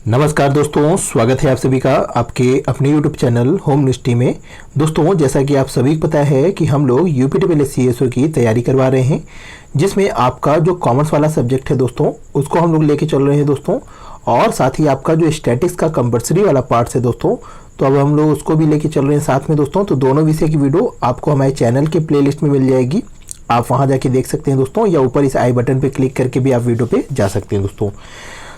नमस्कार दोस्तों, स्वागत है आप सभी का आपके अपने YouTube चैनल होम निष्ठी में। दोस्तों, जैसा कि आप सभी को पता है कि हम लोग UPTPLS की तैयारी करवा रहे हैं, जिसमें आपका जो कॉमर्स वाला सब्जेक्ट है दोस्तों, उसको हम लोग लेके चल रहे हैं दोस्तों। और साथ ही आपका जो स्टैटिक्स का कंपल्सरी वाला पार्ट है दोस्तों, तो अब हम लोग उसको भी लेके चल रहे हैं साथ में दोस्तों। तो दोनों विषय की वीडियो आपको हमारे चैनल के प्लेलिस्ट में मिल जाएगी, आप वहाँ जाके देख सकते हैं दोस्तों, या ऊपर इस आई बटन पे क्लिक करके भी आप वीडियो पे जा सकते हैं दोस्तों।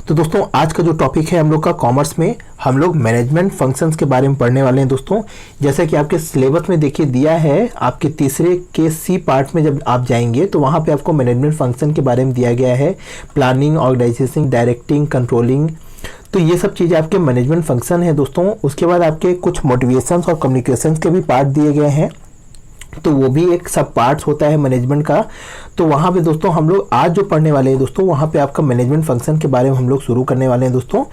तो दोस्तों, आज का जो टॉपिक है हम लोग का कॉमर्स में, हम लोग मैनेजमेंट फंक्शंस के बारे में पढ़ने वाले हैं दोस्तों। जैसा कि आपके सिलेबस में देखिए दिया है, आपके तीसरे के सी पार्ट में जब आप जाएंगे तो वहाँ पे आपको मैनेजमेंट फंक्शन के बारे में दिया गया है। प्लानिंग, ऑर्गेनाइजेशन, डायरेक्टिंग, कंट्रोलिंग, तो ये सब चीज़ें आपके मैनेजमेंट फंक्शन है दोस्तों। उसके बाद आपके कुछ मोटिवेशंस और कम्युनिकेशंस के भी पार्ट दिए गए हैं, तो वो भी एक सब पार्ट्स होता है मैनेजमेंट का। तो वहाँ पे दोस्तों हम लोग आज जो पढ़ने वाले हैं दोस्तों, वहाँ पे आपका मैनेजमेंट फंक्शन के बारे में हम लोग शुरू करने वाले हैं दोस्तों।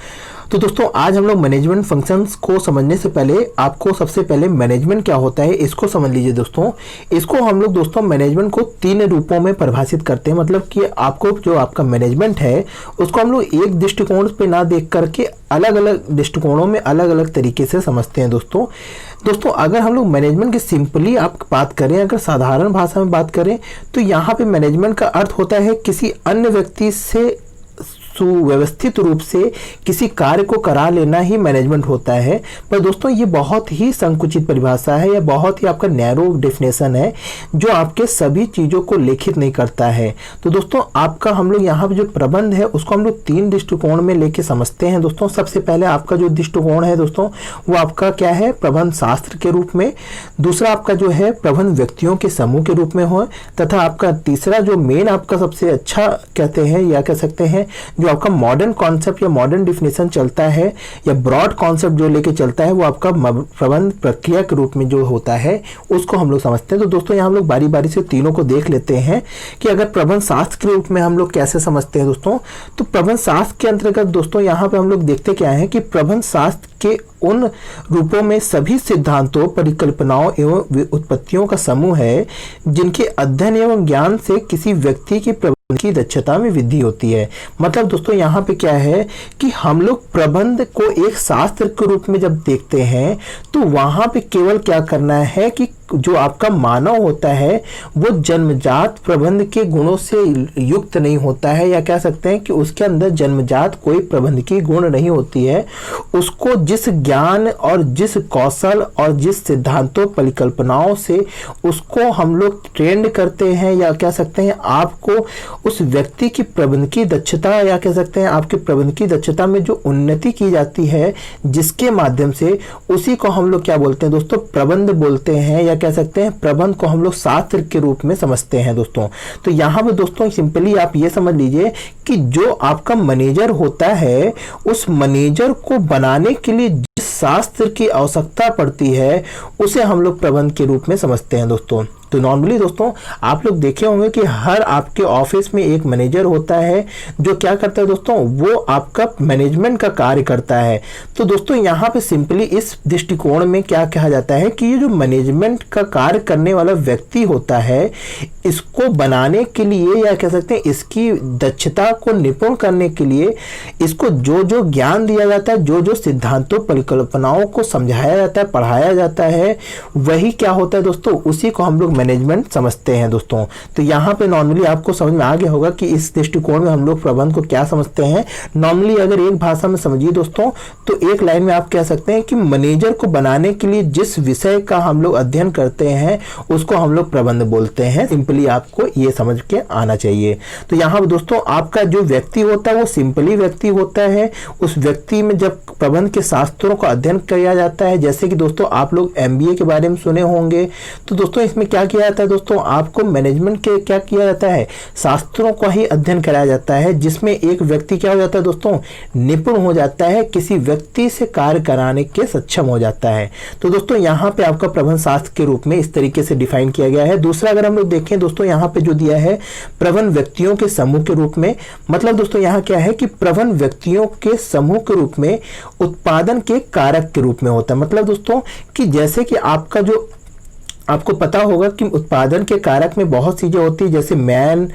तो दोस्तों, आज हम लोग मैनेजमेंट फंक्शंस को समझने से पहले आपको सबसे पहले मैनेजमेंट क्या होता है इसको समझ लीजिए दोस्तों। इसको हम लोग दोस्तों मैनेजमेंट को 3 रूपों में परिभाषित करते हैं। मतलब कि आपको जो आपका मैनेजमेंट है उसको हम लोग एक दृष्टिकोण पे ना देख करके अलग अलग दृष्टिकोणों में अलग अलग तरीके से समझते हैं दोस्तों। अगर हम लोग मैनेजमेंट की सिंपली आप बात करें, अगर साधारण भाषा में बात करें, तो यहाँ पे मैनेजमेंट का अर्थ होता है किसी अन्य व्यक्ति से सुव्यवस्थित रूप से किसी कार्य को करा लेना ही मैनेजमेंट होता है। पर दोस्तों, ये बहुत ही संकुचित परिभाषा है, या बहुत ही आपका नैरो डेफिनेशन है, जो आपके सभी चीज़ों को लिखित नहीं करता है। तो दोस्तों, आपका हम लोग यहाँ पे जो प्रबंध है उसको हम लोग 3 दृष्टिकोण में लेके समझते हैं दोस्तों। सबसे पहले आपका जो दृष्टिकोण है दोस्तों, वो आपका क्या है, प्रबंध शास्त्र के रूप में। दूसरा आपका जो है प्रबंध व्यक्तियों के समूह के रूप में हो, तथा आपका तीसरा जो मेन आपका सबसे अच्छा कहते हैं या कह सकते हैं जो आपका मॉडर्न कॉन्सेप्ट या मॉडर्न डिफिनेशन चलता है, या ब्रॉड कॉन्सेप्ट जो लेके चलता है, वो आपका प्रबंध प्रक्रिया के रूप में जो होता है उसको हम लोग समझते हैं। तो दोस्तों, यहाँ हम लोग बारी बारी से तीनों को देख लेते हैं कि अगर प्रबंध शास्त्र के रूप में हम लोग कैसे समझते हैं दोस्तों। तो प्रबंध शास्त्र के अंतर्गत दोस्तों यहाँ पे हम लोग देखते क्या है कि प्रबंध शास्त्र के उन रूपों में सभी सिद्धांतों, परिकल्पनाओं एवं उत्पत्तियों का समूह है जिनके अध्ययन एवं ज्ञान से किसी व्यक्ति की की दक्षता में वृद्धि होती है। मतलब दोस्तों, यहाँ पे क्या है कि हम लोग प्रबंध को एक शास्त्र के रूप में जब देखते हैं, तो वहां पे केवल क्या करना है कि जो आपका मानव होता है वो जन्मजात प्रबंध के गुणों से युक्त नहीं होता है, या कह सकते हैं कि उसके अंदर जन्मजात कोई प्रबंध की गुण नहीं होती है। उसको जिस ज्ञान और जिस कौशल और जिस सिद्धांतों, परिकल्पनाओं से उसको हम लोग ट्रेंड करते हैं, या कह सकते हैं आपको उस व्यक्ति की प्रबंध की दक्षता, या कह सकते हैं आपके प्रबंध की दक्षता में जो उन्नति की जाती है, जिसके माध्यम से उसी को हम लोग क्या बोलते हैं दोस्तों, प्रबंध बोलते हैं, या कह सकते हैं प्रबंध को हम लोग शास्त्र के रूप में समझते हैं दोस्तों। तो यहाँ पे दोस्तों सिंपली आप ये समझ लीजिए कि जो आपका मैनेजर होता है, उस मैनेजर को बनाने के लिए जिस शास्त्र की आवश्यकता पड़ती है उसे हम लोग प्रबंध के रूप में समझते हैं दोस्तों। तो नॉर्मली दोस्तों आप लोग देखे होंगे कि हर आपके ऑफिस में एक मैनेजर होता है, जो क्या करता है दोस्तों, वो आपका मैनेजमेंट का कार्य करता है। तो दोस्तों, यहाँ पे सिंपली इस दृष्टिकोण में क्या कहा जाता है कि ये जो मैनेजमेंट का कार्य करने वाला व्यक्ति होता है, इसको बनाने के लिए, या कह सकते हैं इसकी दक्षता को निपुण करने के लिए, इसको जो जो ज्ञान दिया जाता है, जो जो सिद्धांतों, परिकल्पनाओं को समझाया जाता है, पढ़ाया जाता है, वही क्या होता है दोस्तों, उसी को हम लोग मैनेजमेंट समझते हैं दोस्तों। तो यहाँ पे नॉर्मली आपको समझ में आ गया होगा कि इस दृष्टिकोण में हम लोग प्रबंध को क्या समझते हैं। नॉर्मली अगर एक भाषा में समझिए दोस्तों, तो एक लाइन में आप कह सकते हैं कि मैनेजर को बनाने के लिए जिस विषय का हम लोग अध्ययन करते हैं उसको हम लोग प्रबंध बोलते हैं। सिंपली आपको ये समझ के आना चाहिए। तो यहाँ दोस्तों आपका जो व्यक्ति होता है वो सिंपली व्यक्ति होता है। उस व्यक्ति में जब प्रबंध के शास्त्रों का अध्ययन किया जाता है, जैसे कि दोस्तों आप लोग MBA के बारे में सुने होंगे, तो दोस्तों इसमें क्या किया जाता है दोस्तों, आपको मैनेजमेंट के क्या किया जाता है, शास्त्रों का ही अध्ययन कराया जाता है, जिसमें एक व्यक्ति क्या हो जाता है दोस्तों, निपुण हो जाता है, किसी व्यक्ति से कार्य कराने के सक्षम हो जाता है। तो दोस्तों यहाँ पे आपका प्रबंध शास्त्र के रूप में इस तरीके से डिफाइन किया गया है। दूसरा अगर हम लोग देखें दोस्तों, यहाँ पे जो दिया है प्रबंध व्यक्तियों के समूह के रूप में, मतलब दोस्तों यहाँ क्या है कि प्रबंध व्यक्तियों के समूह के रूप में उत्पादन के कारक के रूप में होता है। मतलब दोस्तों कि जैसे कि आपका जो आपको पता होगा कि उत्पादन के कारक में बहुत चीजें होती है, जैसे मैन,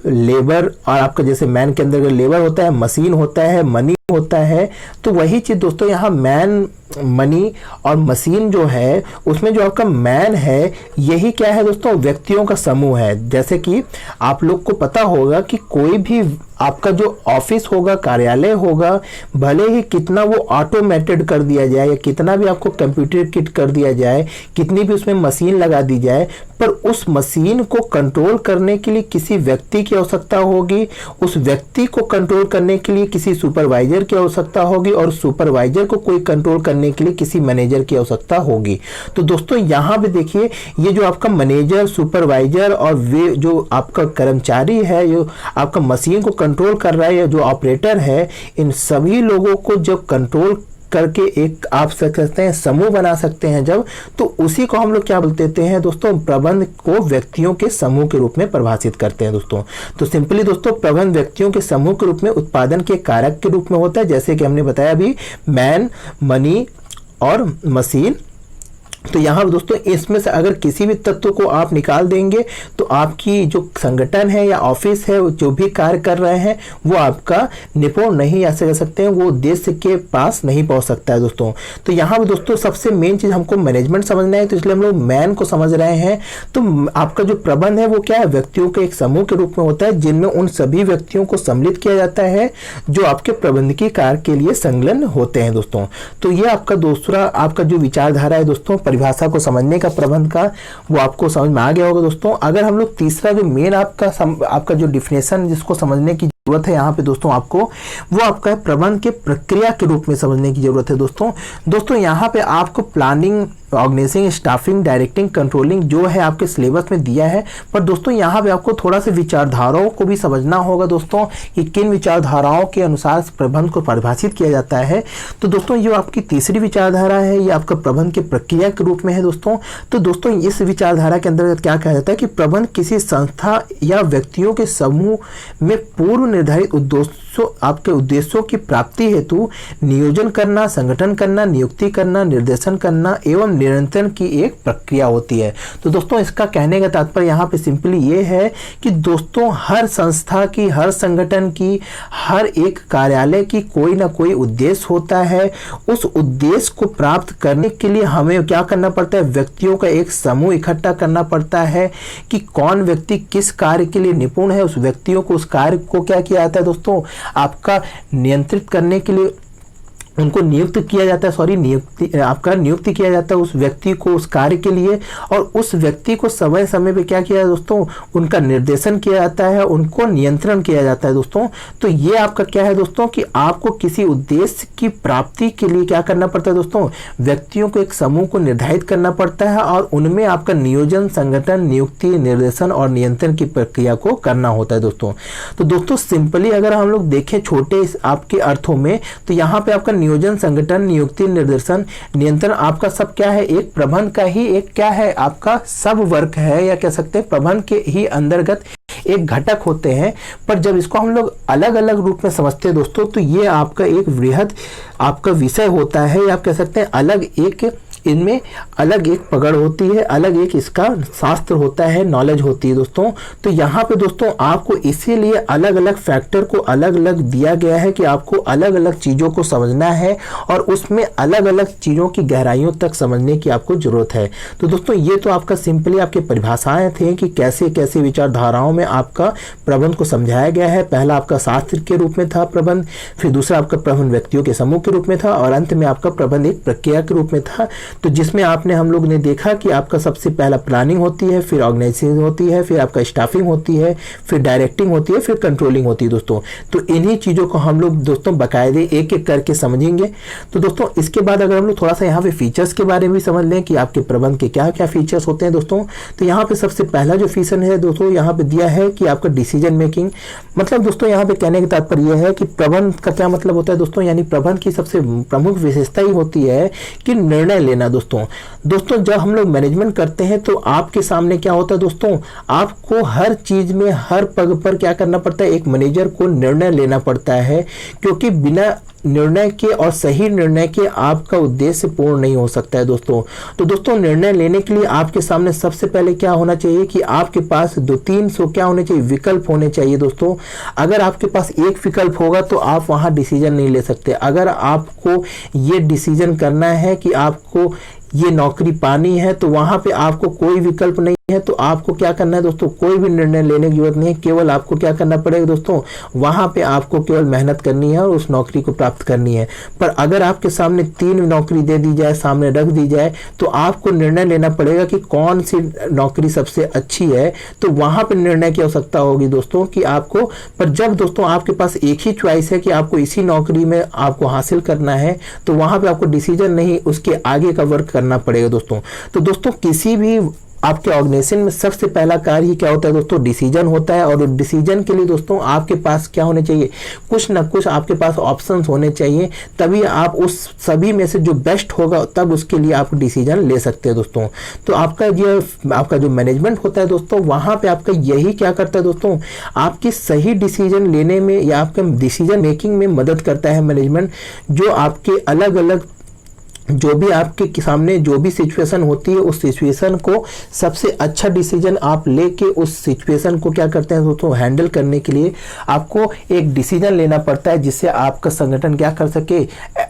लेबर, और आपका जैसे मैन के अंदर लेबर होता है, मशीन होता है, मनी होता है। तो वही चीज दोस्तों यहाँ मैन, मनी और मशीन जो है उसमें जो आपका मैन है यही क्या है दोस्तों, व्यक्तियों का समूह है। जैसे कि आप लोग को पता होगा कि कोई भी आपका जो ऑफिस होगा, कार्यालय होगा, भले ही कितना वो ऑटोमेटेड कर दिया जाए या कितना भी आपको कंप्यूटर किट कर दिया जाए, कितनी भी उसमें मशीन लगा दी जाए, पर उस मशीन को कंट्रोल करने के लिए किसी व्यक्ति की आवश्यकता होगी, उस व्यक्ति को कंट्रोल करने के लिए किसी सुपरवाइजर की आवश्यकता होगी और सुपरवाइजर को कोई कंट्रोल करने के लिए किसी मैनेजर की आवश्यकता होगी। तो दोस्तों यहाँ पे देखिए, ये जो आपका मैनेजर, सुपरवाइजर और वे जो आपका कर्मचारी है, जो आपका मशीन को कंट्रोल कर रहा है या जो ऑपरेटर है, इन सभी लोगों को जब कंट्रोल करके एक आप सकते हैं समूह बना सकते हैं जब, तो उसी को हम लोग क्या बोलते हैं दोस्तों, प्रबंध को व्यक्तियों के समूह के रूप में परिभाषित करते हैं दोस्तों। तो सिंपली दोस्तों प्रबंध व्यक्तियों के समूह के रूप में उत्पादन के कारक के रूप में होता है, जैसे कि हमने बताया अभी मैन, मनी और मशीन। तो यहाँ दोस्तों इसमें से अगर किसी भी तत्व को आप निकाल देंगे तो आपकी जो संगठन है या ऑफिस है जो भी कार्य कर रहे हैं वो आपका निपुण नहीं ऐसे कह सकते हैं, वो उद्देश्य के पास नहीं पहुंच सकता है दोस्तों। तो यहाँ पर दोस्तों सबसे मेन चीज हमको मैनेजमेंट समझना है, तो इसलिए हम लोग मैन को समझ रहे हैं। तो आपका जो प्रबंध है वो क्या है, व्यक्तियों के एक समूह के रूप में होता है जिनमें उन सभी व्यक्तियों को सम्मिलित किया जाता है जो आपके प्रबंधकीय कार्य के लिए संलग्न होते हैं दोस्तों। तो ये आपका दूसरा आपका जो विचारधारा है दोस्तों परिभाषा को समझने का प्रबंध का, वो आपको समझ में आ गया होगा दोस्तों। अगर हम लोग तीसरा जो मेन आपका जो डिफिनेशन जिसको समझने की जरूरत है यहाँ पे दोस्तों आपको, वो आपका प्रबंध के प्रक्रिया के रूप में समझने की जरूरत है दोस्तों यहाँ पे आपको planning, organising, staffing, directing, controlling जो है आपके सिलेबस में दिया है, पर दोस्तों यहाँ पे आपको थोड़ा सा विचारधाराओं को भी समझना होगा दोस्तों कि किन विचारधाराओं के अनुसार प्रबंध को परिभाषित किया जाता है। तो दोस्तों ये आपकी तीसरी विचारधारा है, ये आपका प्रबंध के प्रक्रिया के रूप में है दोस्तों। तो दोस्तों इस विचारधारा के अंतर्गत क्या कहा जाता है कि प्रबंध किसी संस्था या व्यक्तियों के समूह में पूर्व निर्धारित आपके उद्देश्यों की प्राप्ति हेतु नियोजन करना, संगठन करना, नियुक्ति करना, निर्देशन करना एवं नियंत्रण की एक प्रक्रिया होती है। तो दोस्तों इसका कहने का तात्पर्य यहाँ पे सिंपली ये है कि दोस्तों हर संस्था की, हर संगठन की, हर एक कार्यालय की कोई ना कोई उद्देश्य होता है। उस उद्देश्य को प्राप्त करने के लिए हमें क्या करना पड़ता है, व्यक्तियों का एक समूह इकट्ठा करना पड़ता है कि कौन व्यक्ति किस कार्य के लिए निपुण है। उस व्यक्तियों को, उस कार्य को क्या किया जाता है दोस्तों, आपका नियंत्रित करने के लिए उनको नियुक्त किया जाता है, नियुक्त किया जाता है उस व्यक्ति को उस कार्य के लिए, और उस व्यक्ति को समय समय पे क्या किया दोस्तों, उनका निर्देशन किया जाता है, उनको नियंत्रण किया जाता है दोस्तों। तो ये आपका क्या है दोस्तों कि आपको किसी उद्देश्य की प्राप्ति के लिए क्या करना पड़ता है दोस्तों, व्यक्तियों को एक समूह को निर्धारित करना पड़ता है और उनमें आपका नियोजन, संगठन, नियुक्ति, निर्देशन और नियंत्रण की प्रक्रिया को करना होता है दोस्तों। तो दोस्तों सिंपली अगर हम लोग देखें छोटे आपके अर्थों में, तो यहाँ पे आपका नियोजन, संगठन, नियुक्ति, निर्देशन, नियंत्रण आपका सब क्या है, एक प्रबंध का ही एक क्या है, आपका सब वर्क है, या कह सकते हैं प्रबंध के ही अंतर्गत एक घटक होते हैं। पर जब इसको हम लोग अलग अलग रूप में समझते हैं दोस्तों, तो ये आपका एक वृहद आपका विषय होता है, या आप कह सकते हैं अलग एक, इनमें अलग एक पकड़ होती है, अलग एक इसका शास्त्र होता है, नॉलेज होती है दोस्तों। तो यहाँ पे दोस्तों आपको इसीलिए अलग अलग फैक्टर को अलग अलग दिया गया है कि आपको अलग अलग चीज़ों को समझना है और उसमें अलग अलग चीज़ों की गहराइयों तक समझने की आपको जरूरत है। तो दोस्तों ये तो आपका सिंपली आपके परिभाषाएं थे कि कैसे कैसे विचारधाराओं में आपका प्रबंध को समझाया गया है। पहला आपका शास्त्र के रूप में था प्रबंध, फिर दूसरा आपका प्रबंध व्यक्तियों के समूह के रूप में था, और अंत में आपका प्रबंध एक प्रक्रिया के रूप में था। तो जिसमें आपने हम लोग ने देखा कि आपका सबसे पहला प्लानिंग होती है, फिर ऑर्गेनाइजिंग होती है, फिर आपका स्टाफिंग होती है, फिर डायरेक्टिंग होती है, फिर कंट्रोलिंग होती है दोस्तों। तो इन्हीं चीज़ों को हम लोग दोस्तों बाकायदे एक एक करके समझेंगे। तो दोस्तों इसके बाद अगर हम लोग थोड़ा सा यहाँ पे फीचर्स के बारे में भी समझ लें कि आपके प्रबंध के क्या क्या फीचर्स होते हैं दोस्तों, तो यहाँ पे सबसे पहला जो फीचर है दोस्तों यहाँ पे दिया है कि आपका डिसीजन मेकिंग। मतलब दोस्तों यहाँ पे कहने का तात्पर्य यह है कि प्रबंध का क्या मतलब होता है दोस्तों, यानी प्रबंध की सबसे प्रमुख विशेषता ही होती है कि निर्णय लेना दोस्तों जब हम लोग मैनेजमेंट करते हैं तो आपके सामने क्या होता है दोस्तों, आपको हर चीज में हर पग पर क्या करना पड़ता है, एक मैनेजर को निर्णय लेना पड़ता है, क्योंकि बिना निर्णय के और सही निर्णय के आपका उद्देश्य पूर्ण नहीं हो सकता है दोस्तों। तो दोस्तों निर्णय लेने के लिए आपके सामने सबसे पहले क्या होना चाहिए कि आपके पास 2-3 क्या होने चाहिए, विकल्प होने चाहिए दोस्तों। अगर आपके पास एक विकल्प होगा तो आप वहां डिसीजन नहीं ले सकते। अगर आपको ये डिसीजन करना है कि आपको ये नौकरी पानी है तो वहां पे आपको कोई विकल्प नहीं है, तो आपको क्या करना है दोस्तों, कोई भी निर्णय लेने की जरूरत नहीं है। केवल आपको क्या करना पड़ेगा दोस्तों, वहां पे आपको केवल मेहनत करनी है और उस नौकरी को प्राप्त करनी है। पर अगर आपके सामने 3 नौकरी दे दी जाए, सामने रख दी जाए, तो आपको निर्णय लेना पड़ेगा कि कौन सी नौकरी सबसे अच्छी है। तो वहां पर निर्णय की आवश्यकता होगी दोस्तों कि आपको, पर जब दोस्तों आपके पास एक ही चॉइस है कि आपको इसी नौकरी में आपको हासिल करना है, तो वहां पे आपको डिसीजन नहीं, उसके आगे का वर्क करना पड़ेगा दोस्तों। तो दोस्तों किसी भी आपके ऑर्गेनाइजेशन में सबसे पहला कार्य ही क्या होता है दोस्तों, डिसीजन होता है। और डिसीजन के लिए दोस्तों आपके पास क्या होने चाहिए, कुछ ना कुछ आपके पास ऑप्शंस होने चाहिए, तभी आप उस सभी में से जो बेस्ट होगा तब उसके लिए आप डिसीजन ले सकते हैं दोस्तों। तो आपका जो मैनेजमेंट होता है दोस्तों, वहां पे आपका यही क्या करता है दोस्तों, आपकी सही डिसीजन लेने में या आपके डिसीजन मेकिंग में मदद करता है मैनेजमेंट। जो आपके अलग अलग जो भी आपके सामने जो भी सिचुएशन होती है, उस सिचुएशन को सबसे अच्छा डिसीजन आप लेके उस सिचुएशन को क्या करते हैं दोस्तों, हैंडल करने के लिए आपको एक डिसीजन लेना पड़ता है, जिससे आपका संगठन क्या कर सके,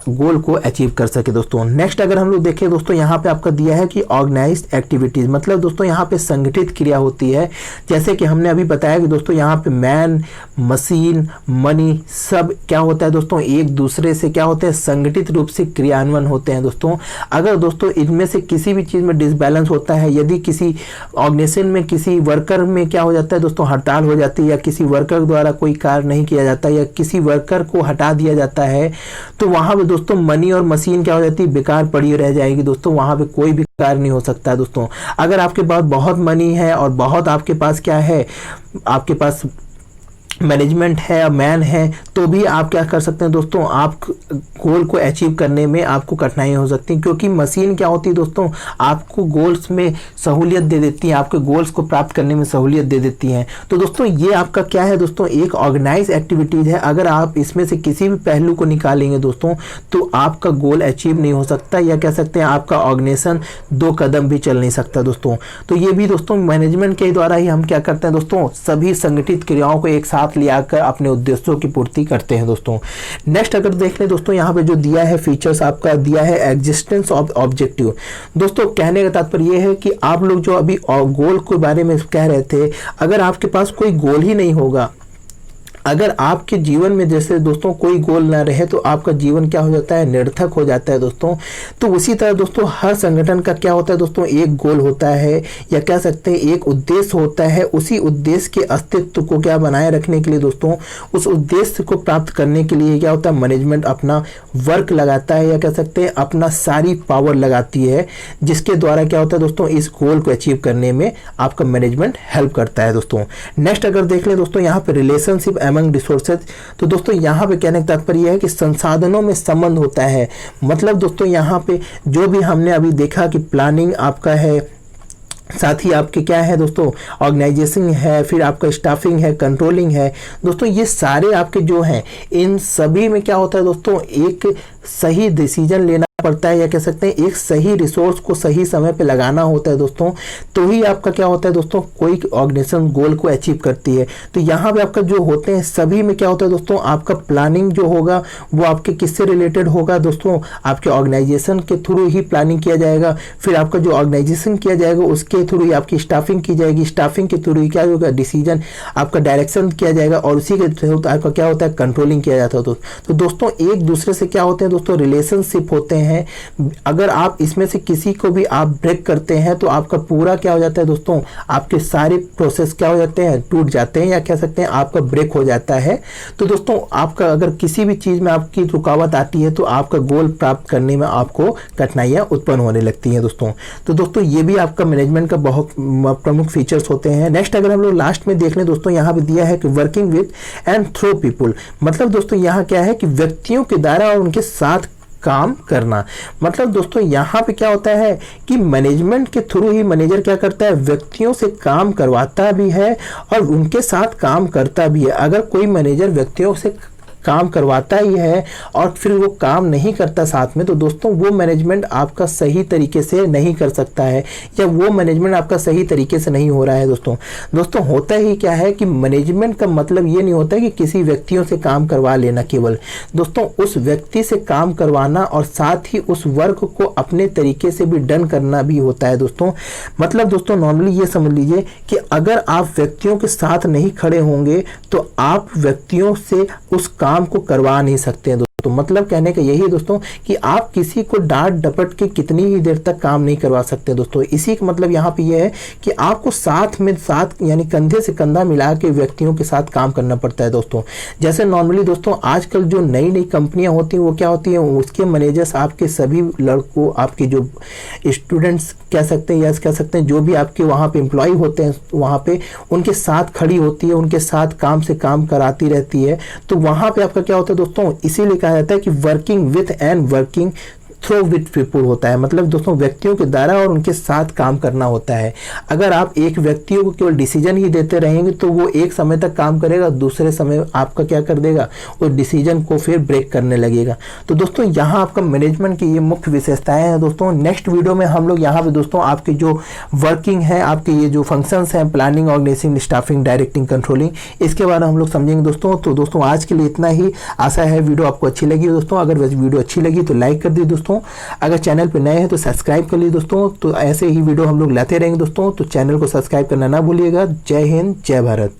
गोल को अचीव कर सके दोस्तों। नेक्स्ट अगर हम लोग देखें दोस्तों, यहाँ पे आपका दिया है कि ऑर्गेनाइज्ड एक्टिविटीज, मतलब दोस्तों यहाँ पे संगठित क्रिया होती है। जैसे कि हमने अभी बताया कि दोस्तों यहाँ पे मैन, मशीन, मनी सब क्या होता है दोस्तों, एक दूसरे से क्या होते हैं, संगठित रूप से क्रियान्वयन होते हैं दोस्तों। अगर दोस्तों इनमें से किसी भी चीज में डिसबैलेंस होता है, यदि किसी ऑर्गेनाइजेशन में किसी वर्कर में क्या हो जाता है दोस्तों, हड़ताल हो जाती है, या किसी वर्कर द्वारा कोई कार्य नहीं किया जाता, या किसी वर्कर को हटा दिया जाता है, तो वहां पे दोस्तों मनी और मशीन क्या हो जाती है, बेकार पड़ी रह जाएगी दोस्तों। वहां पे कोई भी कार्य नहीं हो सकता है दोस्तों। अगर आपके पास बहुत मनी है और बहुत आपके पास क्या है, आपके पास मैनेजमेंट है, मैन है, तो भी आप क्या कर सकते हैं दोस्तों, आप गोल को अचीव करने में आपको कठिनाई हो सकती है। क्योंकि मशीन क्या होती है दोस्तों, आपको गोल्स में सहूलियत दे देती है, आपके गोल्स को प्राप्त करने में सहूलियत दे देती हैं। तो दोस्तों ये आपका क्या है दोस्तों, एक ऑर्गेनाइज एक्टिविटीज है। अगर आप इसमें से किसी भी पहलू को निकालेंगे दोस्तों, तो आपका गोल अचीव नहीं हो सकता, या कह सकते हैं आपका ऑर्गेनाइजेशन 2 कदम भी चल नहीं सकता दोस्तों। तो ये भी दोस्तों मैनेजमेंट के द्वारा ही हम क्या करते हैं दोस्तों, सभी संगठित क्रियाओं को एक साथ लियाकर अपने उद्देश्यों की पूर्ति करते हैं दोस्तों। नेक्स्ट अगर देख लें दोस्तों, यहाँ पे जो दिया है फीचर्स आपका दिया है एग्जिस्टेंस ऑफ ऑब्जेक्टिव। दोस्तों कहने का तात्पर्य ये है कि आप लोग जो अभी गोल के बारे में कह रहे थे, अगर आपके पास कोई गोल ही नहीं होगा, अगर आपके जीवन में जैसे दोस्तों कोई गोल ना रहे, तो आपका जीवन क्या हो जाता है, निरर्थक हो जाता है दोस्तों। तो उसी तरह दोस्तों हर संगठन का क्या होता है दोस्तों, एक गोल होता है, या कह सकते हैं एक उद्देश्य होता है। उसी उद्देश्य के अस्तित्व को क्या बनाए रखने के लिए दोस्तों, उस उद्देश्य को प्राप्त करने के लिए क्या होता है, मैनेजमेंट अपना वर्क लगाता है, या कह सकते हैं अपना सारी पावर लगाती है, जिसके द्वारा क्या होता है दोस्तों, इस गोल को अचीव करने में आपका मैनेजमेंट हेल्प करता है दोस्तों। नेक्स्ट अगर देख ले दोस्तों, यहाँ पे रिलेशनशिप अमंग रिसोर्सेज, तो दोस्तों यहाँ पे कहने का तात्पर्य है कि संसाधनों में संबंध होता है। मतलब दोस्तों यहाँ पे जो भी हमने अभी देखा कि प्लानिंग आपका है, साथ ही आपके क्या है दोस्तों, ऑर्गेनाइजेशन है, फिर आपका स्टाफिंग है, कंट्रोलिंग है दोस्तों, ये सारे आपके जो हैं, इन सभी में क्या होता है दोस्तों, एक सही डिसीजन लेना पड़ता है, या कह सकते हैं एक सही रिसोर्स को सही समय पे लगाना होता है दोस्तों। तो ही आपका क्या होता है दोस्तों, कोई ऑर्गेनाइजेशन गोल को अचीव करती है। तो यहाँ पे आपका जो होते हैं सभी में क्या होता है दोस्तों, आपका प्लानिंग जो होगा वो आपके किससे रिलेटेड होगा दोस्तों, आपके ऑर्गेनाइजेशन के थ्रू ही प्लानिंग किया जाएगा। फिर आपका जो ऑर्गेनाइजेशन किया जाएगा उसके थ्रू ही आपकी स्टाफिंग की जाएगी, स्टाफिंग के थ्रू ही क्या होगा, डिसीजन आपका डायरेक्शन किया जाएगा, और उसी के थ्रू आपका क्या होता है, कंट्रोलिंग किया जाता है। तो दोस्तों एक दूसरे से क्या होते हैं दोस्तों, रिलेशनशिप होते हैं। अगर आप इसमें से किसी को भी आप ब्रेक करते हैं, तो आपका पूरा क्या हो जाता है दोस्तों, आपके सारे प्रोसेस क्या हो जाते हैं, टूट जाते हैं, या कह सकते हैं आपका ब्रेक हो जाता है। तो दोस्तों आपका अगर किसी भी चीज में आपकी रुकावट आती है, तो आपका गोल प्राप्त करने में आपको कठिनाइयां उत्पन्न होने लगती हैं दोस्तों। तो दोस्तों ये भी आपका मैनेजमेंट का बहुत प्रमुख फीचर्स होते हैं। नेक्स्ट अगर हम लोग लास्ट में देख लें दोस्तों, यहाँ पे दिया है कि working with and through people. मतलब दोस्तों यहाँ क्या है कि व्यक्तियों के द्वारा और उनके साथ काम करना। मतलब दोस्तों यहाँ पे क्या होता है कि मैनेजमेंट के थ्रू ही मैनेजर क्या करता है, व्यक्तियों से काम करवाता भी है और उनके साथ काम करता भी है। अगर कोई मैनेजर व्यक्तियों से काम करवाता ही है और फिर वो काम नहीं करता साथ में, तो दोस्तों वो मैनेजमेंट आपका सही तरीके से नहीं कर सकता है या वो मैनेजमेंट आपका सही तरीके से नहीं हो रहा है। दोस्तों होता ही क्या है कि मैनेजमेंट का मतलब ये नहीं होता है कि किसी व्यक्तियों से काम करवा लेना केवल, दोस्तों उस व्यक्ति से काम करवाना और साथ ही उस वर्क को अपने तरीके से भी डन करना भी होता है। दोस्तों मतलब दोस्तों नॉर्मली ये समझ लीजिए कि अगर आप व्यक्तियों के साथ नहीं खड़े होंगे तो आप व्यक्तियों से उस काम को करवा नहीं सकते हैं। तो मतलब कहने का यही है दोस्तों कि आप किसी को डांट डपट के कितनी ही देर तक काम नहीं करवा सकते। दोस्तों इसी का मतलब यहाँ पे ये है कि आपको साथ में साथ यानी कंधे से कंधा मिला के व्यक्तियों के साथ काम करना पड़ता है। दोस्तों जैसे नॉर्मली दोस्तों आजकल जो नई नई कंपनियां होती हैं वो क्या होती हैं, उसके मैनेजर्स आपके सभी लड़कों, आपके जो स्टूडेंट्स कह सकते हैं या कह सकते हैं जो भी आपके वहाँ पे एम्प्लॉय होते हैं वहाँ पे उनके साथ खड़ी होती है, उनके साथ काम से काम कराती रहती है। तो वहाँ पे आपका क्या होता है दोस्तों, इसीलिए कहा जाता है कि working with and working through with people होता है। मतलब दोस्तों व्यक्तियों के द्वारा और उनके साथ काम करना होता है। अगर आप एक व्यक्तियों को केवल डिसीजन ही देते रहेंगे तो वो एक समय तक काम करेगा, दूसरे समय आपका क्या कर देगा, उस डिसीजन को फिर ब्रेक करने लगेगा। तो दोस्तों यहाँ आपका मैनेजमेंट की ये मुख्य विशेषताएं हैं। दोस्तों नेक्स्ट वीडियो में हम लोग यहाँ पे दोस्तों आपके जो वर्किंग है, आपके ये जो फंक्शंस हैं, planning, organising, staffing, directing, controlling, इसके बारे में हम लोग समझेंगे दोस्तों। तो दोस्तों आज के लिए इतना ही। आशा है वीडियो आपको अच्छी लगी दोस्तों। अगर वीडियो अच्छी लगी तो लाइक कर दी दोस्तों। अगर चैनल पर नए हैं तो सब्सक्राइब कर लीजिए दोस्तों। तो ऐसे ही वीडियो हम लोग लाते रहेंगे दोस्तों, तो चैनल को सब्सक्राइब करना ना भूलिएगा। जय हिंद, जय भारत।